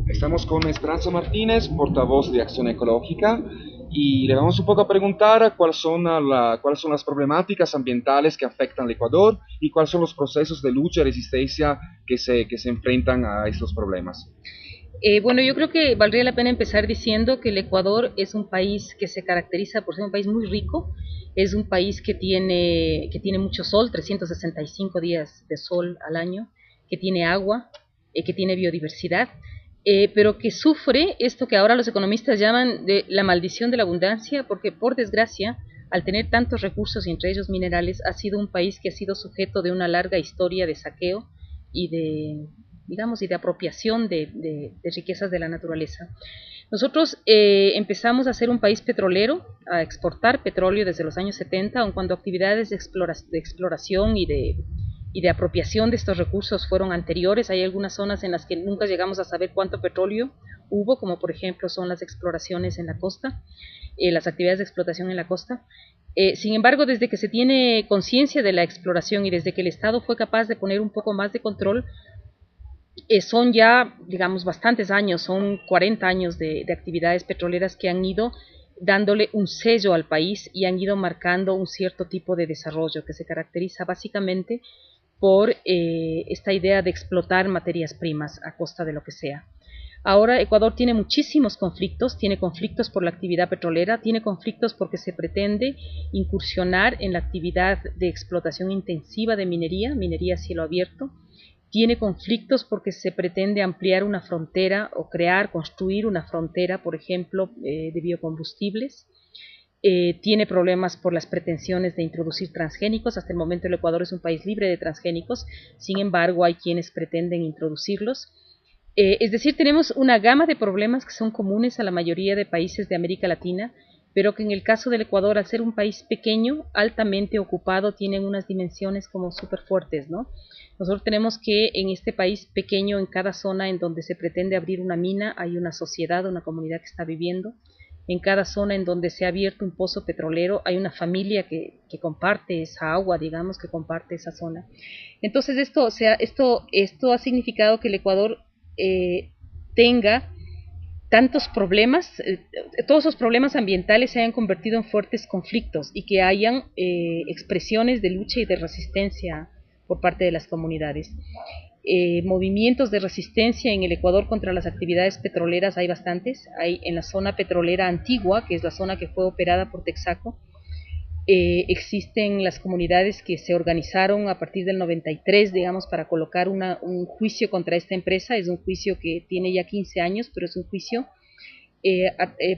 Estamos con Esperanza Martínez, portavoz de Acción Ecológica, y le vamos un poco a preguntar cuáles son las problemáticas ambientales que afectan al Ecuador y cuáles son los procesos de lucha y resistencia que se enfrentan a estos problemas. Bueno, yo creo que valdría la pena empezar diciendo que el Ecuador es un país que se caracteriza por ser un país muy rico, es un país que tiene mucho sol, 365 días de sol al año, que tiene agua, que tiene biodiversidad, pero que sufre esto que ahora los economistas llaman de la maldición de la abundancia, porque por desgracia, al tener tantos recursos, y entre ellos minerales, ha sido un país que ha sido sujeto de una larga historia de saqueo y de, digamos, y de apropiación de riquezas de la naturaleza. Nosotros empezamos a ser un país petrolero, a exportar petróleo desde los años 70, aun cuando actividades de exploración y de apropiación de estos recursos fueron anteriores. Hay algunas zonas en las que nunca llegamos a saber cuánto petróleo hubo, como por ejemplo son las exploraciones en la costa, las actividades de explotación en la costa. Sin embargo, desde que se tiene conciencia de la exploración y desde que el Estado fue capaz de poner un poco más de control, son ya, digamos, bastantes años, son 40 años de actividades petroleras que han ido dándole un sello al país y han ido marcando un cierto tipo de desarrollo que se caracteriza básicamente por esta idea de explotar materias primas a costa de lo que sea. Ahora Ecuador tiene conflictos por la actividad petrolera, tiene conflictos porque se pretende incursionar en la actividad de explotación intensiva de minería, minería a cielo abierto, tiene conflictos porque se pretende ampliar una frontera o construir una frontera, por ejemplo, de biocombustibles. Tiene problemas por las pretensiones de introducir transgénicos. Hasta el momento el Ecuador es un país libre de transgénicos, sin embargo hay quienes pretenden introducirlos. Es decir, tenemos una gama de problemas que son comunes a la mayoría de países de América Latina, pero que en el caso del Ecuador, al ser un país pequeño, altamente ocupado, tienen unas dimensiones como súper fuertes, ¿no? Nosotros tenemos que en este país pequeño, en cada zona en donde se pretende abrir una mina, hay una sociedad, una comunidad que está viviendo. En cada zona en donde se ha abierto un pozo petrolero, hay una familia que comparte esa agua, digamos, que comparte esa zona. Entonces, esto ha significado que el Ecuador tenga tantos problemas, todos esos problemas ambientales se hayan convertido en fuertes conflictos y que hayan expresiones de lucha y de resistencia por parte de las comunidades. Movimientos de resistencia en el Ecuador contra las actividades petroleras hay bastantes. Hay en la zona petrolera antigua, que es la zona que fue operada por Texaco, existen las comunidades que se organizaron a partir del 93, digamos, para colocar un juicio contra esta empresa. Es un juicio que tiene ya 15 años, pero es un juicio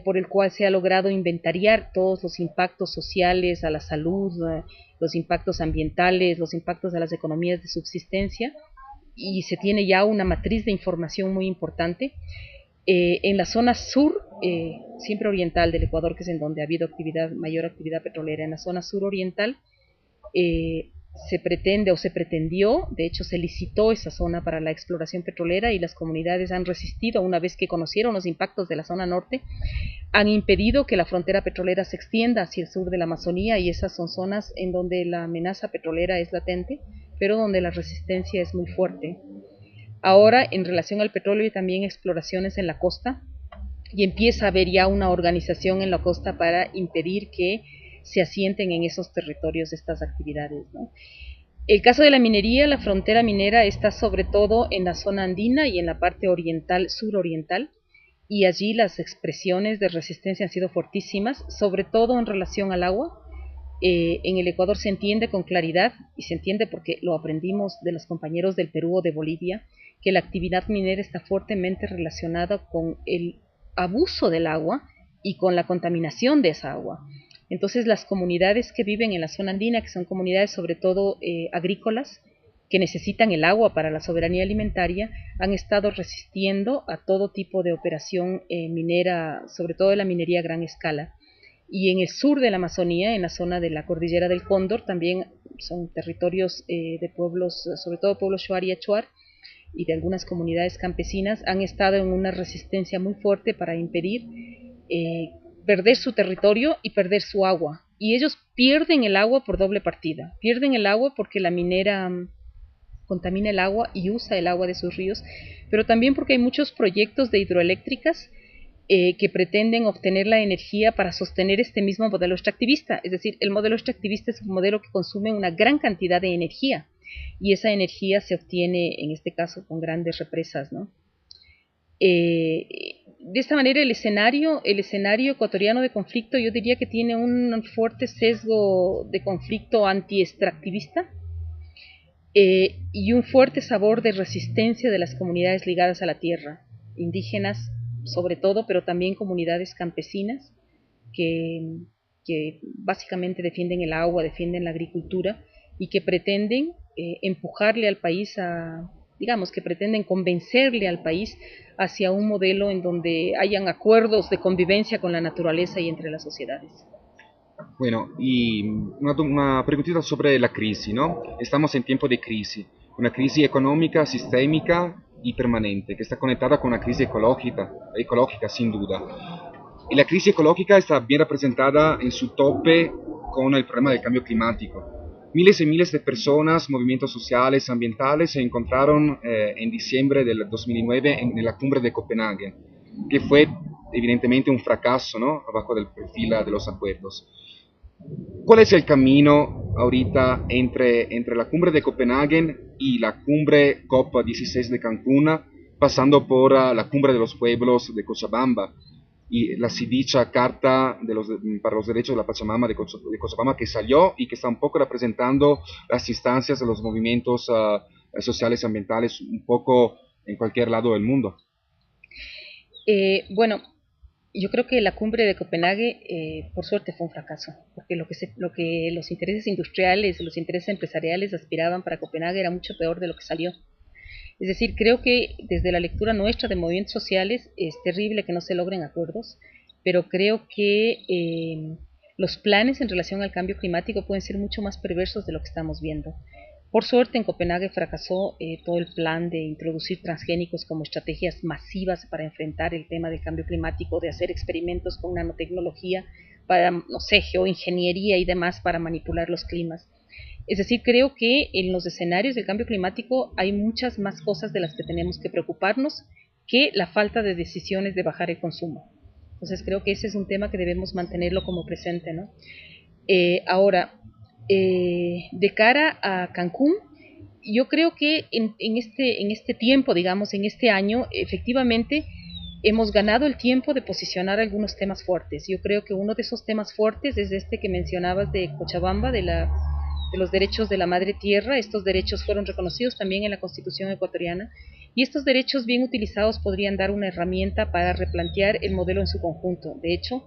por el cual se ha logrado inventariar todos los impactos sociales a la salud, los impactos ambientales, los impactos a las economías de subsistencia, y se tiene ya una matriz de información muy importante. En la zona sur, siempre oriental del Ecuador, que es en donde ha habido mayor actividad petrolera, en la zona sur oriental, eh, se pretende o se pretendió, de hecho se licitó esa zona para la exploración petrolera y las comunidades han resistido una vez que conocieron los impactos de la zona norte, han impedido que la frontera petrolera se extienda hacia el sur de la Amazonía y esas son zonas en donde la amenaza petrolera es latente, pero donde la resistencia es muy fuerte. Ahora, en relación al petróleo y también exploraciones en la costa, y empieza a haber ya una organización en la costa para impedir que se asienten en esos territorios estas actividades, ¿no? El caso de la minería, la frontera minera está sobre todo en la zona andina y en la parte oriental, suroriental, y allí las expresiones de resistencia han sido fortísimas, sobre todo en relación al agua. En el Ecuador se entiende con claridad, y se entiende porque lo aprendimos de los compañeros del Perú o de Bolivia, que la actividad minera está fuertemente relacionada con el abuso del agua y con la contaminación de esa agua. Entonces las comunidades que viven en la zona andina, que son comunidades sobre todo agrícolas, que necesitan el agua para la soberanía alimentaria, han estado resistiendo a todo tipo de operación minera, sobre todo de la minería a gran escala. Y en el sur de la Amazonía, en la zona de la cordillera del Cóndor, también son territorios de pueblos, sobre todo pueblos Shuar y Achuar, y de algunas comunidades campesinas, han estado en una resistencia muy fuerte para impedir eh, perder su territorio y perder su agua. Y ellos pierden el agua por doble partida. Pierden el agua porque la minera contamina el agua y usa el agua de sus ríos, pero también porque hay muchos proyectos de hidroeléctricas que pretenden obtener la energía para sostener este mismo modelo extractivista. Es decir, el modelo extractivista es un modelo que consume una gran cantidad de energía y esa energía se obtiene, en este caso, con grandes represas, ¿no? De esta manera el escenario ecuatoriano de conflicto yo diría que tiene un fuerte sesgo de conflicto anti-extractivista y un fuerte sabor de resistencia de las comunidades ligadas a la tierra, indígenas sobre todo, pero también comunidades campesinas que, que básicamente defienden el agua, defienden la agricultura y que pretenden empujarle al país digamos, que pretenden convencerle al país hacia un modelo en donde hayan acuerdos de convivencia con la naturaleza y entre las sociedades. Bueno, y una preguntita sobre la crisis, ¿no? Estamos en tiempo de crisis, una crisis económica, sistémica y permanente, que está conectada con una crisis ecológica sin duda. Y la crisis ecológica está bien representada en su tope con el problema del cambio climático. Miles y miles de personas, movimientos sociales, ambientales se encontraron en diciembre del 2009 en la cumbre de Copenhague, que fue evidentemente un fracaso, ¿no? Abajo del perfil de los acuerdos. ¿Cuál es el camino ahorita entre la cumbre de Copenhague y la cumbre COP16 de Cancún, pasando por la cumbre de los pueblos de Cochabamba y la así dicha Carta para los Derechos de la Pachamama de Cochabamba que salió y que está un poco representando las instancias de los movimientos sociales y ambientales un poco en cualquier lado del mundo? Bueno, yo creo que la cumbre de Copenhague, por suerte, fue un fracaso, porque lo que los intereses industriales, los intereses empresariales aspiraban para Copenhague era mucho peor de lo que salió. Es decir, creo que desde la lectura nuestra de movimientos sociales es terrible que no se logren acuerdos, pero creo que los planes en relación al cambio climático pueden ser mucho más perversos de lo que estamos viendo. Por suerte, en Copenhague fracasó todo el plan de introducir transgénicos como estrategias masivas para enfrentar el tema del cambio climático, de hacer experimentos con nanotecnología para, no sé, geoingeniería y demás para manipular los climas. Es decir, creo que en los escenarios del cambio climático hay muchas más cosas de las que tenemos que preocuparnos que la falta de decisiones de bajar el consumo. Entonces creo que ese es un tema que debemos mantenerlo como presente, ¿no? Ahora, de cara a Cancún, yo creo que en este tiempo, digamos, en este año, efectivamente hemos ganado el tiempo de posicionar algunos temas fuertes. Yo creo que uno de esos temas fuertes es este que mencionabas de Cochabamba, de los derechos de la madre tierra. Estos derechos fueron reconocidos también en la Constitución ecuatoriana y estos derechos bien utilizados podrían dar una herramienta para replantear el modelo en su conjunto. De hecho,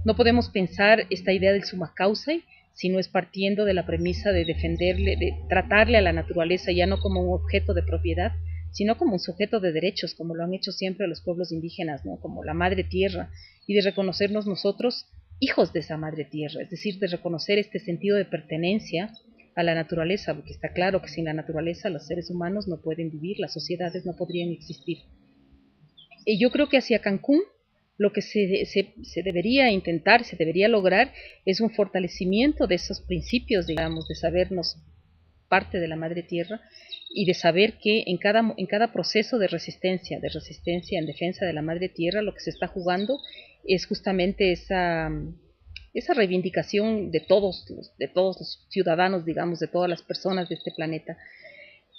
no podemos pensar esta idea del summa causa si no es partiendo de la premisa de defenderle, de tratarle a la naturaleza ya no como un objeto de propiedad, sino como un sujeto de derechos, como lo han hecho siempre los pueblos indígenas, ¿no? Como la madre tierra, y de reconocernos nosotros hijos de esa madre tierra, es decir, de reconocer este sentido de pertenencia a la naturaleza, porque está claro que sin la naturaleza los seres humanos no pueden vivir, las sociedades no podrían existir. Y yo creo que hacia Cancún lo que se debería intentar, se debería lograr, es un fortalecimiento de esos principios, digamos, de sabernos parte de la madre tierra y de saber que en cada proceso de resistencia en defensa de la madre tierra, lo que se está jugando es justamente esa reivindicación de todos los ciudadanos, digamos, de todas las personas de este planeta.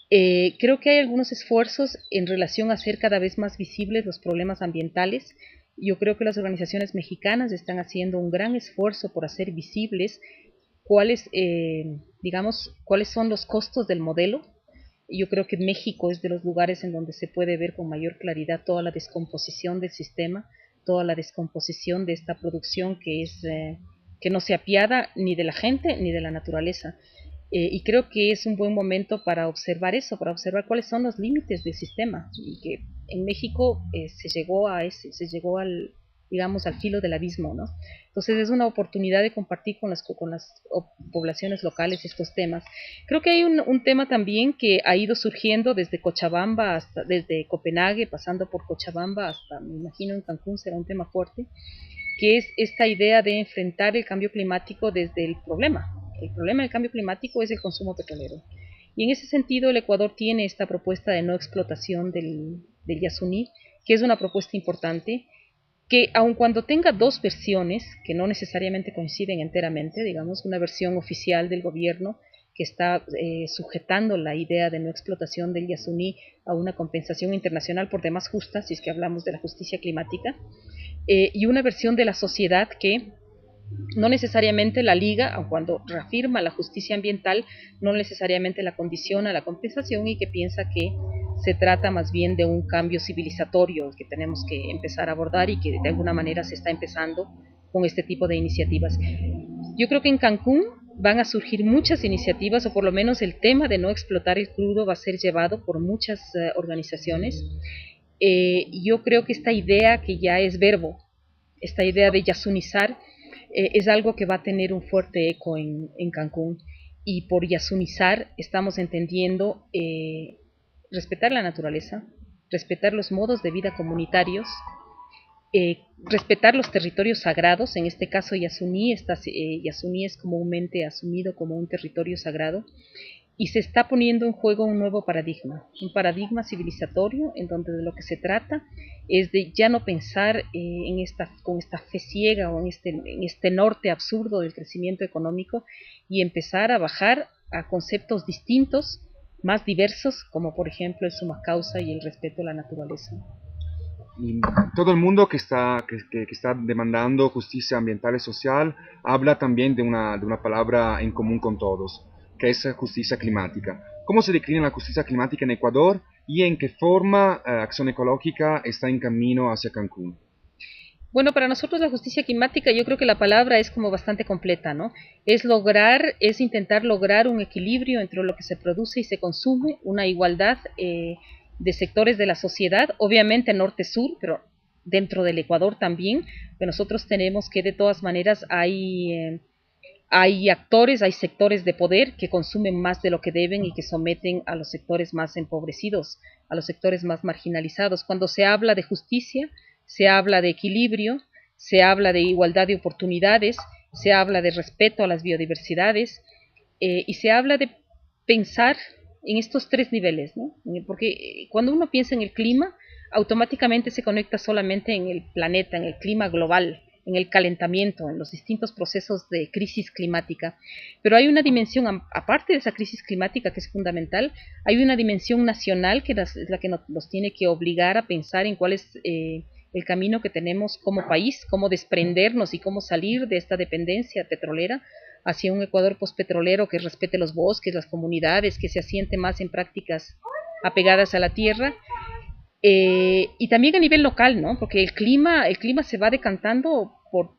Creo que hay algunos esfuerzos en relación a hacer cada vez más visibles los problemas ambientales. Yo creo que las organizaciones mexicanas están haciendo un gran esfuerzo por hacer visibles cuáles son los costos del modelo. Yo creo que México es de los lugares en donde se puede ver con mayor claridad toda la descomposición del sistema, toda la descomposición de esta producción que no se apiada ni de la gente ni de la naturaleza. Y creo que es un buen momento para observar eso, para observar cuáles son los límites del sistema, y que en México se llegó al, digamos, al filo del abismo, ¿no? Entonces es una oportunidad de compartir con las poblaciones locales estos temas. Creo que hay un tema también que ha ido surgiendo desde Cochabamba desde Copenhague, pasando por Cochabamba hasta, me imagino, en Cancún será un tema fuerte, que es esta idea de enfrentar el cambio climático desde el problema. El problema del cambio climático es el consumo petrolero. Y en ese sentido el Ecuador tiene esta propuesta de no explotación del Yasuní, que es una propuesta importante, que aun cuando tenga dos versiones, que no necesariamente coinciden enteramente, digamos, una versión oficial del gobierno que está sujetando la idea de no explotación del Yasuní a una compensación internacional por demás justa, si es que hablamos de la justicia climática, y una versión de la sociedad que no necesariamente la liga, aun cuando reafirma la justicia ambiental, no necesariamente la condiciona a la compensación y que piensa que se trata más bien de un cambio civilizatorio que tenemos que empezar a abordar y que de alguna manera se está empezando con este tipo de iniciativas. Yo creo que en Cancún van a surgir muchas iniciativas, o por lo menos el tema de no explotar el crudo va a ser llevado por muchas organizaciones. Yo creo que esta idea que ya es verbo, esta idea de yasunizar, es algo que va a tener un fuerte eco en Cancún. Y por yasunizar estamos entendiendo respetar la naturaleza, respetar los modos de vida comunitarios, respetar los territorios sagrados. En este caso Yasuní es comúnmente asumido como un territorio sagrado, y se está poniendo en juego un nuevo paradigma, un paradigma civilizatorio en donde de lo que se trata es de ya no pensar con esta fe ciega o en este norte absurdo del crecimiento económico, y empezar a bajar a conceptos distintos, más diversos, como por ejemplo el summa causa y el respeto a la naturaleza. Y todo el mundo que está demandando justicia ambiental y social habla también de una palabra en común con todos, que es justicia climática. ¿Cómo se declina la justicia climática en Ecuador y en qué forma Acción Ecológica está en camino hacia Cancún? Bueno, para nosotros la justicia climática, yo creo que la palabra es como bastante completa, ¿no? Es intentar lograr un equilibrio entre lo que se produce y se consume, una igualdad de sectores de la sociedad, obviamente norte-sur, pero dentro del Ecuador también, que nosotros tenemos que de todas maneras hay actores, hay sectores de poder que consumen más de lo que deben y que someten a los sectores más empobrecidos, a los sectores más marginalizados. Cuando se habla de justicia, se habla de equilibrio, se habla de igualdad de oportunidades, se habla de respeto a las biodiversidades, y se habla de pensar en estos tres niveles, ¿no? Porque cuando uno piensa en el clima, automáticamente se conecta solamente en el planeta, en el clima global, en el calentamiento, en los distintos procesos de crisis climática. Pero hay una dimensión, aparte de esa crisis climática que es fundamental, hay una dimensión nacional que es la que nos tiene que obligar a pensar en cuál es el camino que tenemos como país, cómo desprendernos y cómo salir de esta dependencia petrolera hacia un Ecuador postpetrolero que respete los bosques, las comunidades, que se asiente más en prácticas apegadas a la tierra. Y también a nivel local, ¿no? Porque el clima se va decantando por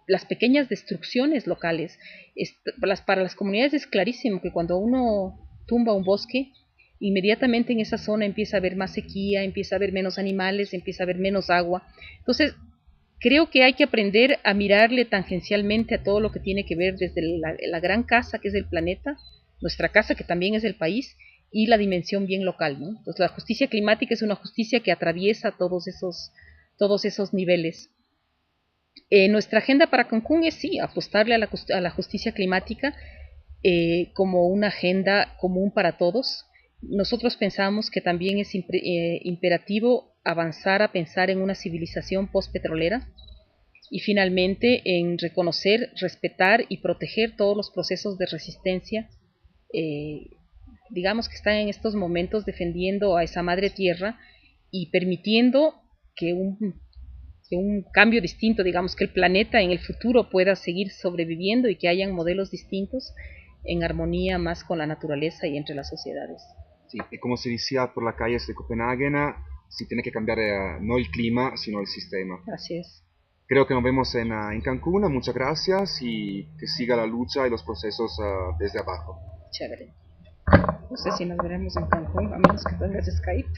las pequeñas destrucciones locales. Para las comunidades es clarísimo que cuando uno tumba un bosque, inmediatamente en esa zona empieza a haber más sequía, empieza a haber menos animales, empieza a haber menos agua. Entonces, creo que hay que aprender a mirarle tangencialmente a todo lo que tiene que ver desde la gran casa que es el planeta, nuestra casa que también es el país, y la dimensión bien local, ¿no? Entonces la justicia climática es una justicia que atraviesa todos esos niveles. Nuestra agenda para Cancún es sí, apostarle a la justicia climática como una agenda común para todos. Nosotros pensamos que también es imperativo avanzar a pensar en una civilización postpetrolera y finalmente en reconocer, respetar y proteger todos los procesos de resistencia digamos que están en estos momentos defendiendo a esa madre tierra y permitiendo que un cambio distinto, digamos que el planeta en el futuro pueda seguir sobreviviendo y que hayan modelos distintos en armonía más con la naturaleza y entre las sociedades. Sí, y como se decía por las calles de Copenhague, se tiene que cambiar no el clima, sino el sistema. Así es. Creo que nos vemos en Cancún, muchas gracias y que siga la lucha y los procesos desde abajo. Chévere. No sé si nos veremos en Cancún, a menos que tengas Skype.